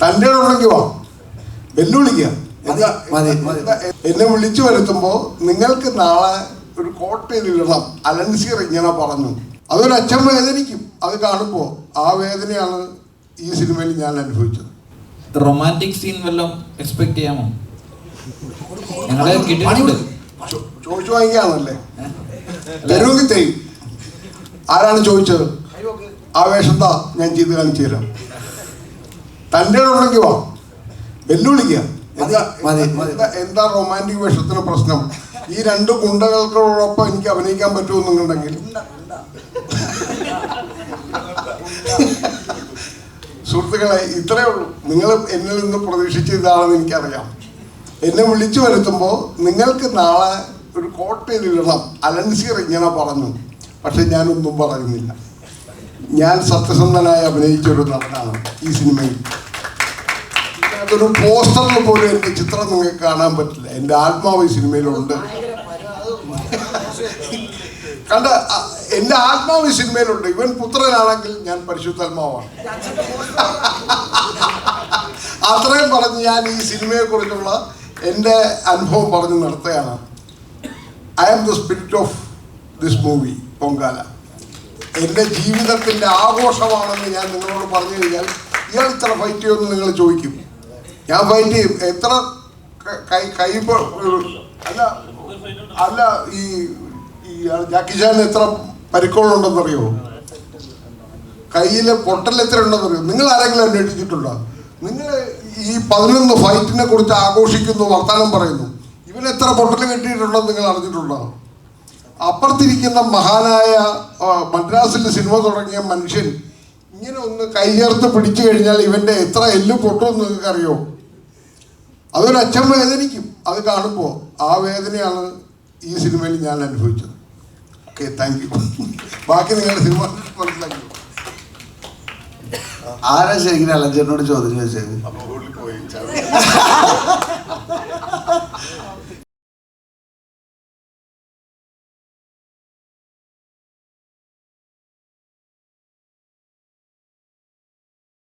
തൻ്റെ ഉണ്ടെങ്കിൽ വാ വെല്ലുവിളിക്കുക. എന്നെ വിളിച്ചു വരുത്തുമ്പോൾ നിങ്ങൾക്ക് നാളെ ഒരു കോട്ടയിലിടണം, അലൻസിയർ ഇങ്ങനെ പറഞ്ഞു. അതൊരു അച്ഛൻ വേദനിക്കും. അത് കാണുമ്പോൾ ആ വേദനയാണ് ഈ സിനിമയിൽ ഞാൻ അനുഭവിച്ചത്. റൊമാൻറ്റിക് സീൻ വല്ലതും എക്സ്പെക്ട് ചെയ്യാമോ? ചോദിച്ചു വാങ്ങിക്കാണല്ലേ, തരുമെങ്കിൽ തരും. ആരാണ് ചോദിച്ചത്? ആ വേഷത്താ ഞാൻ ചെയ്ത് കാണിച്ചു തരാം. തൻ്റെ ഉണ്ടെങ്കിൽ വാ വെല്ലുവിളിക്കുക. എന്താ റൊമാൻറ്റിക് വേഷത്തിന് പ്രശ്നം? ഈ രണ്ട് ഗുണ്ടകൾക്കോടൊപ്പം എനിക്ക് അഭിനയിക്കാൻ പറ്റുമെന്നുണ്ടെങ്കിൽ സുഹൃത്തുക്കളെ, ഇത്രയേ ഉള്ളൂ. നിങ്ങൾ എന്നിൽ നിന്ന് പ്രതീക്ഷിച്ച ഇതാണെന്ന് എനിക്കറിയാം. എന്നെ വിളിച്ചു വരുത്തുമ്പോൾ നിങ്ങൾക്ക് നാളെ ഒരു കോട്ടയിലിടണം, അലൻസിയർ ഇങ്ങനെ പറഞ്ഞു. പക്ഷെ ഞാനൊന്നും പറയുന്നില്ല. ഞാൻ സത്യസന്ധനായി അഭിനയിച്ചൊരു നടനാണ് ഈ സിനിമയിൽ. അതൊരു പോസ്റ്ററിൽ പോലും എൻ്റെ ചിത്രം നിങ്ങൾക്ക് കാണാൻ പറ്റില്ല. എൻ്റെ ആത്മാവ് ഈ സിനിമയിലുണ്ട്. കണ്ട, എൻ്റെ ആത്മാവ് ഈ സിനിമയിലുണ്ട്. ഇവൻ പുത്രനാണെങ്കിൽ ഞാൻ പരിശുദ്ധാത്മാവാണ്. അത്രയും പറഞ്ഞ് ഞാൻ ഈ സിനിമയെ കുറിച്ചുള്ള എൻ്റെ അനുഭവം പറഞ്ഞു നടത്തുകയാണ്. I am the spirit of this movie Pongala. എൻ്റെ ജീവിതത്തിൻ്റെ ആഘോഷമാണെന്ന് ഞാൻ നിങ്ങളോട് പറഞ്ഞു കഴിഞ്ഞാൽ ഇയാൾ ഇത്ര ഫൈറ്റ് ചെയ്യുമെന്ന് നിങ്ങൾ ചോദിക്കും. ഞാൻ ഫൈറ്റ് ചെയ്യും. എത്ര അല്ല ഈ ജാക്കി ചാൻ എത്ര പരിക്കുകളുണ്ടെന്നറിയോ? കയ്യിലെ പൊട്ടൽ എത്ര ഉണ്ടെന്നറിയോ? നിങ്ങൾ ആരെങ്കിലും അന്വേഷിച്ചിട്ടുണ്ടോ? നിങ്ങൾ ഈ 11 ഫൈറ്റിനെ കുറിച്ച് ആഘോഷിക്കുന്നു, വർത്തമാനം പറയുന്നു. ഇവൻ എത്ര പൊട്ടൽ കെട്ടിയിട്ടുണ്ടെന്ന് നിങ്ങൾ അറിഞ്ഞിട്ടുണ്ടോ? അപ്പുറത്തിരിക്കുന്ന മഹാനായ മദ്രാസിൽ സിനിമ തുടങ്ങിയ മനുഷ്യൻ ഇങ്ങനെ ഒന്ന് കൈചേർത്ത് പിടിച്ചു കഴിഞ്ഞാൽ ഇവൻ്റെ എത്ര എല്ല് പൊട്ടുമെന്ന് നിങ്ങൾക്ക് അറിയോ? അതൊരു അച്ഛൻ വേദനിക്കും. അത് കാണുമ്പോൾ ആ വേദനയാണ് ഈ സിനിമയിൽ ഞാൻ അനുഭവിച്ചത്. Okay, thank you. ബാക്കി നിങ്ങളുടെ സിനിമ മനസ്സിലാക്കി. ആരാ ശരിക്കും അലഞ്ചേട്ടനോട് ചോദ്യം ചോദിച്ചത്? അപ്പോൾ പോയി